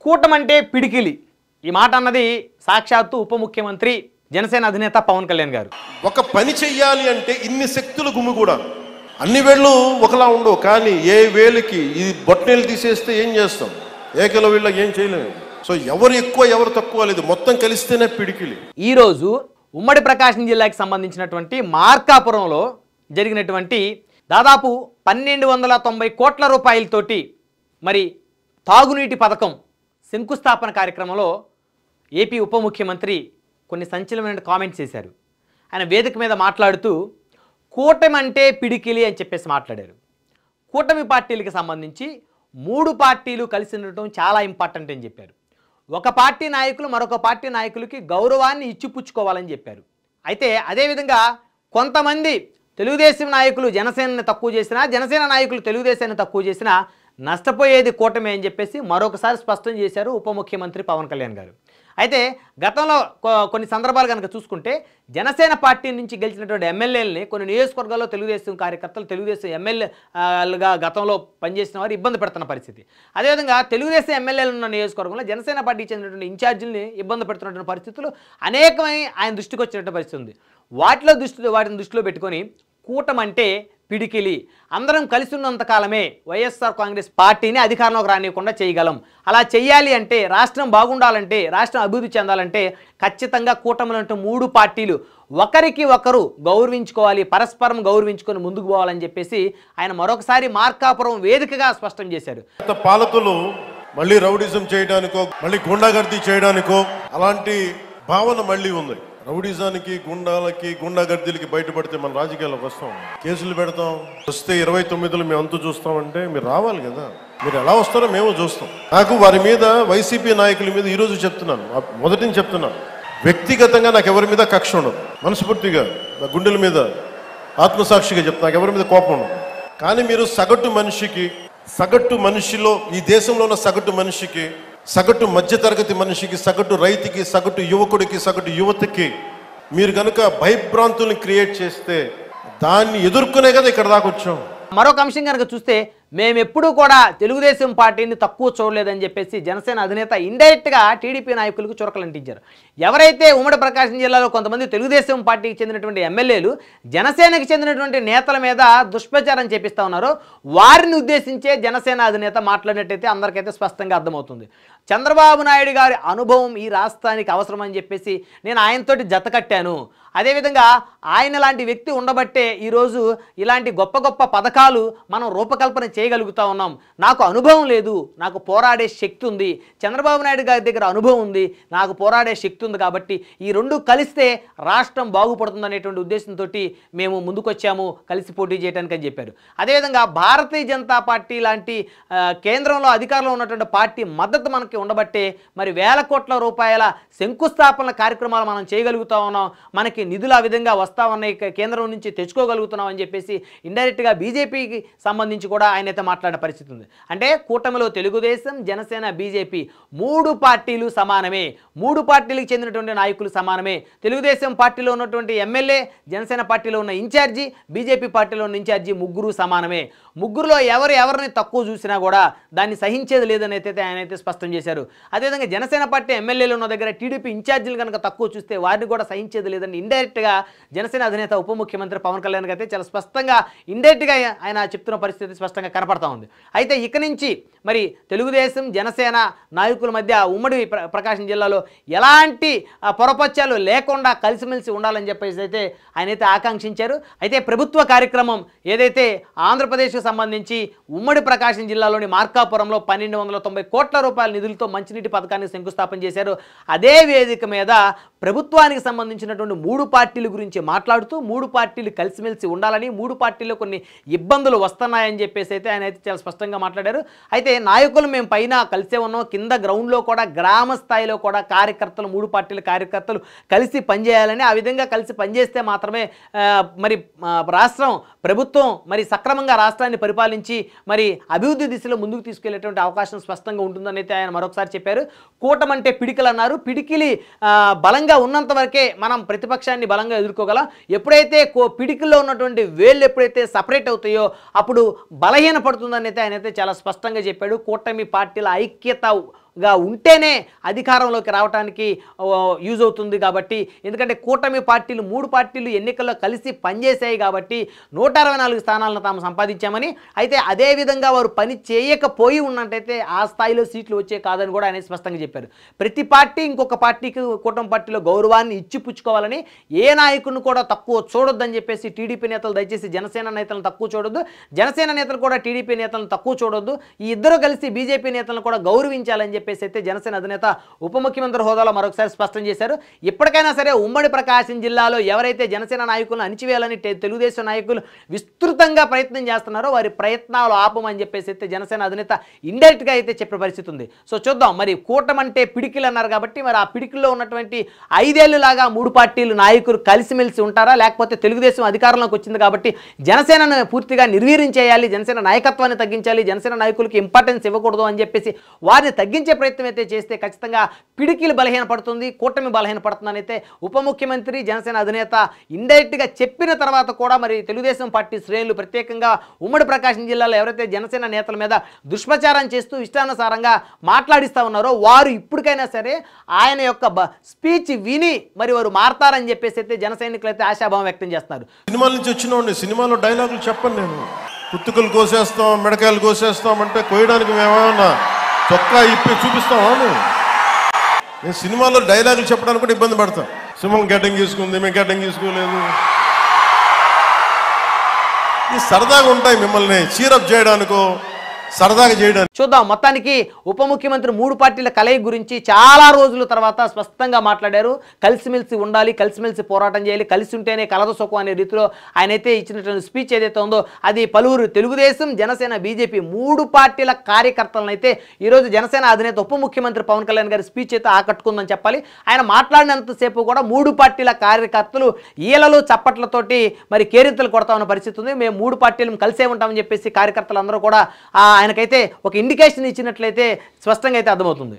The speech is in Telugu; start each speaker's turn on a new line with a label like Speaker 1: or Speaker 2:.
Speaker 1: కూటమంటే పిడికిలి ఈ మాట అన్నది సాక్షాత్తు ఉప ముఖ్యమంత్రి జనసేన అధినేత పవన్ కళ్యాణ్ గారు.
Speaker 2: ఒక పని చెయ్యాలి అంటే ఇన్ని శక్తులు గుమ్మి కూడా అన్ని వేళ్ళు ఒకలా ఉండవు. కానీ ఏ వేలికి ఈ బొట్టనేలు తీసేస్తే ఏం చేస్తాం, ఏకల వీళ్ళ ఏం చేయలేము. సో ఎవరు ఎక్కువ ఎవరు తక్కువ లేదు, మొత్తం కలిస్తేనే పిడికిలి.
Speaker 1: ఈరోజు ఉమ్మడి ప్రకాశం జిల్లాకి సంబంధించినటువంటి మార్కాపురంలో జరిగినటువంటి దాదాపు 1290 కోట్ల రూపాయలతోటి మరి తాగునీటి పథకం శంకుస్థాపన కార్యక్రమంలో ఏపీ ఉప ముఖ్యమంత్రి కొన్ని సంచలనమైన కామెంట్స్ చేశారు. ఆయన వేదిక మీద మాట్లాడుతూ కూటమి అంటే పిడికిలి అని చెప్పేసి మాట్లాడారు. కూటమి పార్టీలకు సంబంధించి 3 పార్టీలు కలిసి ఉండటం చాలా ఇంపార్టెంట్ అని చెప్పారు. ఒక పార్టీ నాయకులు మరొక పార్టీ నాయకులకి గౌరవాన్ని ఇచ్చిపుచ్చుకోవాలని చెప్పారు. అయితే అదేవిధంగా కొంతమంది తెలుగుదేశం నాయకులు జనసేనని తక్కువ చేసినా, జనసేన నాయకులు తెలుగుదేశాన్ని తక్కువ చేసినా నష్టపోయేది కూటమి అని చెప్పేసి మరొకసారి స్పష్టం చేశారు ఉప ముఖ్యమంత్రి పవన్ కళ్యాణ్ గారు. అయితే గతంలో కొన్ని సందర్భాలు కనుక చూసుకుంటే జనసేన పార్టీ నుంచి గెలిచినటువంటి ఎమ్మెల్యేలని కొన్ని నియోజకవర్గాల్లో తెలుగుదేశం కార్యకర్తలు తెలుగుదేశం ఎమ్మెల్యేలుగా గతంలో పనిచేసిన వారు ఇబ్బంది పెడుతున్న పరిస్థితి. అదేవిధంగా తెలుగుదేశం ఎమ్మెల్యేలు ఉన్న నియోజకవర్గంలో జనసేన పార్టీకి చెందినటువంటి ఇన్ఛార్జీలని ఇబ్బంది పెడుతున్నటువంటి పరిస్థితులు అనేకమై ఆయన దృష్టికి వచ్చినటువంటి పరిస్థితి ఉంది. వాటిని దృష్టిలో పెట్టుకొని కూటమంటే పిడికిలి, అందరం కలిసి ఉన్నంత కాలమే వైఎస్ఆర్ కాంగ్రెస్ పార్టీని అధికారంలోకి రానివ్వకుండా చేయగలం. అలా చేయాలి అంటే, రాష్ట్రం బాగుండాలంటే, రాష్ట్రం అభివృద్ధి చెందాలంటే ఖచ్చితంగా కూటమిలో 3 పార్టీలు ఒకరికి ఒకరు గౌరవించుకోవాలి, పరస్పరం గౌరవించుకొని ముందుకు పోవాలని చెప్పేసి ఆయన మరొకసారి మార్కాపురం వేదికగా స్పష్టం చేశారు.
Speaker 2: పాలకులు మళ్ళీ రౌడిజం చేయడానికో మళ్ళీ గుండాగర్దీ చేయడానికో అలాంటి భావన మళ్ళీ ఉంది. రౌడిజానికి గుండాలకి గుండాగర్దీలకి బయటపడితే మన రాజకీయాలకు వస్తాం, కేసులు పెడతాం, వస్తే 29లో మేము అంతు చూస్తామంటే మీరు రావాలి కదా. మీరు ఎలా వస్తారో మేము చూస్తాం. నాకు వారి మీద వైసీపీ నాయకుల మీద ఈరోజు చెప్తున్నాను, మొదటి నుంచి చెప్తున్నాను, వ్యక్తిగతంగా నాకు ఎవరి మీద కక్ష ఉండదు. మనస్ఫూర్తిగా నా గుండెల మీద ఆత్మసాక్షిగా చెప్తాను, నాకు ఎవరి మీద కోపం ఉండదు. కానీ మీరు సగటు మనిషిలో ఈ దేశంలో ఉన్న సగటు మనిషికి, సగటు మధ్యతరగతి మనిషికి, సగటు రైతుకి, సగటు యువకుడికి, సగటు యువతకి మీరు కనుక భయభ్రాంతుల్ని క్రియేట్ చేస్తే దాన్ని ఎదుర్కొనే కదా ఇక్కడ దాకా వచ్చాం.
Speaker 1: మరొక అంశం కనుక చూస్తే మేమెప్పుడూ కూడా తెలుగుదేశం పార్టీని తక్కువ చూడలేదని చెప్పేసి జనసేన అధినేత ఇండైరెక్ట్గా టీడీపీ నాయకులకు చురకలంటించారు. ఎవరైతే ఉమ్మడి ప్రకాశం జిల్లాలో కొంతమంది తెలుగుదేశం పార్టీకి చెందినటువంటి ఎమ్మెల్యేలు జనసేనకి చెందినటువంటి నేతల మీద దుష్ప్రచారం చేపిస్తూ ఉన్నారో వారిని ఉద్దేశించే జనసేన అధినేత మాట్లాడినట్టయితే అందరికైతే స్పష్టంగా అర్థమవుతుంది. చంద్రబాబు నాయుడు గారి అనుభవం ఈ రాష్ట్రానికి అవసరమని చెప్పేసి నేను ఆయనతోటి జత కట్టాను. అదేవిధంగా ఆయన లాంటి వ్యక్తి ఉండబట్టే ఈరోజు ఇలాంటి గొప్ప గొప్ప పథకాలు మనం రూపకల్పన చేయగలుగుతా ఉన్నాం. నాకు అనుభవం లేదు, నాకు పోరాడే శక్తి ఉంది. చంద్రబాబు నాయుడు గారి దగ్గర అనుభవం ఉంది, నాకు పోరాడే శక్తి ఉంది. కాబట్టి ఈ 2 కలిస్తే రాష్ట్రం బాగుపడుతుంది అనేటువంటి ఉద్దేశంతో మేము ముందుకొచ్చాము కలిసి పోటీ చేయడానికి అని చెప్పారు. అదేవిధంగా భారతీయ జనతా పార్టీ లాంటి కేంద్రంలో అధికారంలో ఉన్నటువంటి పార్టీ మద్దతు మనకి ఉండబట్టే మరి వేల కోట్ల రూపాయల శంకుస్థాపన కార్యక్రమాలు మనం చేయగలుగుతా ఉన్నాం. మనకి నిధులు ఆ విధంగా వస్తా ఉన్నాయి, కేంద్రం నుంచి తెచ్చుకోగలుగుతున్నాం అని చెప్పేసి ఇండైరెక్ట్గా బీజేపీకి సంబంధించి కూడా ఆయన అయితే మాట్లాడిన పరిస్థితి ఉంది. అంటే కూటమిలో తెలుగుదేశం, జనసేన, బీజేపీ 3 పార్టీలు సమానమే, 3 పార్టీలకు చెందినటువంటి నాయకులు సమానమే. తెలుగుదేశం పార్టీలో ఉన్నటువంటి ఎమ్మెల్యే, జనసేన పార్టీలో ఉన్న ఇన్ఛార్జి, బీజేపీ పార్టీలో ఉన్న ఇన్ఛార్జి ముగ్గురు సమానమే. ముగ్గురులో ఎవరిని తక్కువ చూసినా కూడా దాన్ని సహించేది లేదని అయితే ఆయన అయితే స్పష్టం చేశారు. అదేవిధంగా జనసేన పార్టీ ఎమ్మెల్యేలు ఉన్న దగ్గర టీడీపీ ఇన్ఛార్జీలు కనుక తక్కువ చూస్తే వారిని కూడా సహించేది లేదని ఇండైరెక్ట్గా జనసేన అధినేత ఉప ముఖ్యమంత్రి పవన్ కళ్యాణ్ అయితే చాలా స్పష్టంగా ఇండైరెక్ట్గా ఆయన చెప్తున్న పరిస్థితి స్పష్టంగా కనపడతా ఉంది. అయితే ఇక నుంచి మరి తెలుగుదేశం, జనసేన నాయకుల మధ్య ఉమ్మడి ప్రకాశం జిల్లాలో ఎలాంటి పొరపచ్చాలు లేకుండా కలిసిమెలిసి ఉండాలని చెప్పేసి అయితే ఆయన అయితే ఆకాంక్షించారు. అయితే ప్రభుత్వ కార్యక్రమం ఏదైతే ఆంధ్రప్రదేశ్కు సంబంధించి ఉమ్మడి ప్రకాశం జిల్లాలోని మార్కాపురంలో 1290 కోట్ల రూపాయల నిధులతో మంచినీటి పథకాన్ని శంకుస్థాపన చేశారు. అదే వేదిక మీద ప్రభుత్వానికి సంబంధించినటువంటి 3 పార్టీల గురించి మాట్లాడుతూ 3 పార్టీలు కలిసిమెలిసి ఉండాలని, 3 పార్టీల్లో కొన్ని ఇబ్బందులు వస్తున్నాయని చెప్పేసి అయితే ఆయన అయితే చాలా స్పష్టంగా మాట్లాడారు. అయితే నాయకులు మేము పైన కలిసే ఉన్నాం, కింద గ్రౌండ్లో కూడా గ్రామ స్థాయిలో కూడా కార్యకర్తలు 3 పార్టీల కార్యకర్తలు కలిసి పనిచేయాలని, ఆ విధంగా కలిసి పనిచేస్తే మాత్రమే మరి రాష్ట్రం ప్రభుత్వం మరి సక్రమంగా రాష్ట్రాన్ని పరిపాలించి మరి అభివృద్ధి దిశలో ముందుకు తీసుకెళ్లేటువంటి అవకాశం స్పష్టంగా ఉంటుందని అయితే ఆయన మరొకసారి చెప్పారు. కూటమంటే పిడికిలు అన్నారు. పిడికిలి బలంగా ఉన్నంత వరకే మనం ప్రతిపక్షాన్ని బలంగా ఎదుర్కోగలం. ఎప్పుడైతే పిడికిల్లో ఉన్నటువంటి వేళ్ళు ఎప్పుడైతే సపరేట్ అవుతాయో అప్పుడు బలహీన పడుతుందని అయితే ఆయన అయితే చాలా స్పష్టంగా చెప్పాడు. కూటమి పార్టీల ఐక్యత గా ఉంటేనే అధికారంలోకి రావడానికి యూజ్ అవుతుంది కాబట్టి, ఎందుకంటే కూటమి పార్టీలు 3 పార్టీలు ఎన్నికల్లో కలిసి పనిచేసాయి కాబట్టి 164 స్థానాలను తాము సంపాదించామని, అయితే అదేవిధంగా వారు పని చేయకపోయి ఉన్నట్టయితే ఆ స్థాయిలో సీట్లు వచ్చే కాదని కూడా ఆయన స్పష్టంగా చెప్పారు. ప్రతి పార్టీ ఇంకొక పార్టీకి కూటమి పార్టీలో గౌరవాన్ని ఇచ్చిపుచ్చుకోవాలని, ఏ నాయకుడిని కూడా తక్కువ చూడొద్దని చెప్పేసి టీడీపీ నేతలు దయచేసి జనసేన నేతలను తక్కువ చూడొద్దు, జనసేన నేతలు కూడా టీడీపీ నేతలను తక్కువ చూడొద్దు, ఈ ఇద్దరు కలిసి బీజేపీ నేతలను కూడా గౌరవించాలని చెప్పేసి అయితే జనసేన అధినేత ఉప ముఖ్యమంత్రి హోదాలో మరొకసారి స్పష్టం చేశారు. ఇప్పటికైనా సరే ఉమ్మడి ప్రకాశం జిల్లాలో ఎవరైతే జనసేన నాయకులను అణిచివేయాలని తెలుగుదేశం నాయకులు విస్తృతంగా ప్రయత్నం చేస్తున్నారో వారి ప్రయత్నాలు ఆపమని చెప్పేసి అయితే జనసేన అధినేత ఇండైరెక్ట్గా అయితే చెప్పే పరిస్థితి ఉంది. సో చూద్దాం, మరి కూటమంటే పిడికిలు అన్నారు కాబట్టి మరి ఆ పిడికిల్లో ఉన్నటువంటి 5 ఏళ్లులాగా 3 పార్టీలు నాయకులు కలిసిమెలిసి ఉంటారా, లేకపోతే తెలుగుదేశం అధికారంలోకి వచ్చింది కాబట్టి జనసేనను పూర్తిగా నిర్వీర్యం చేయాలి, జనసేన నాయకత్వాన్ని తగ్గించాలి, జనసేన నాయకులకి ఇంపార్టెన్స్ ఇవ్వకూడదు అని చెప్పేసి వారిని తగ్గించే ప్రయత్నం అయితే చేస్తే ఖచ్చితంగా పిడికిలు బలహీనపడుతుంది, కూటమి బలహీనపడుతుందని అయితే ఉప ముఖ్యమంత్రి జనసేన అధినేత ఇండైరెక్ట్గా చెప్పిన తర్వాత కూడా మరి తెలుగుదేశం పార్టీ శ్రేణులు ప్రత్యేకంగా ఉమ్మడి ప్రకాశం జిల్లాలో ఎవరైతే జనసేన నేతల మీద దుష్ప్రచారం చేస్తూ ఇష్టానుసారంగా మాట్లాడిస్తూ ఉన్నారో వారు ఇప్పటికైనా సరే ఆయన యొక్క స్పీచ్ విని మరి వారు మారతారని చెప్పేసి అయితే జన సైనికులు అయితే ఆశాభావం వ్యక్తం చేస్తున్నారు.
Speaker 2: సినిమాల నుంచి వచ్చిన సినిమాలో డైలాగులు చెప్పను నేను. పుత్తుకలు కోసేస్తాం, మిడకాయలు కోసేస్తాం అంటే కోయడానికి మేమేమన్నా చొక్కా ఇప్పి చూపిస్తామా? నేను సినిమాలో డైలాగులు చెప్పడానికి కూడా ఇబ్బంది పడతాను. సింహం గడ్డం గీసుకుంది, మేము గడ్డం గీసుకోలేదు. ఈ సరదాగా ఉంటాయి మిమ్మల్ని చీరప్ చేయడానికో సరదాగా చేయడానికి.
Speaker 1: చూద్దాం, మొత్తానికి ఉప ముఖ్యమంత్రి 3 పార్టీల కలయిక గురించి చాలా రోజుల తర్వాత స్పష్టంగా మాట్లాడారు. కలిసిమెలిసి ఉండాలి, కలిసిమెలిసి పోరాటం చేయాలి, కలిసి ఉంటేనే కలదు సుఖం అనే రీతిలో ఆయన అయితే ఇచ్చినటువంటి స్పీచ్ ఏదైతే ఉందో అది పలువురు తెలుగుదేశం, జనసేన, బీజేపీ 3 పార్టీల కార్యకర్తలను అయితే ఈరోజు జనసేన అధినేత ఉప ముఖ్యమంత్రి పవన్ కళ్యాణ్ గారి స్పీచ్ అయితే ఆకట్టుకుందని చెప్పాలి. ఆయన మాట్లాడినంతసేపు కూడా 3 పార్టీల కార్యకర్తలు ఈలలు చప్పట్లతోటి మరి కేరింతలు కొడతా ఉన్న పరిస్థితి ఉంది. మేము 3 పార్టీలు కలిసే ఉంటామని చెప్పేసి కార్యకర్తలు అందరూ కూడా ఆయనకైతే ఒక ఇండికేషన్ ఇచ్చినట్లయితే స్పష్టంగా అయితే అర్థమవుతుంది.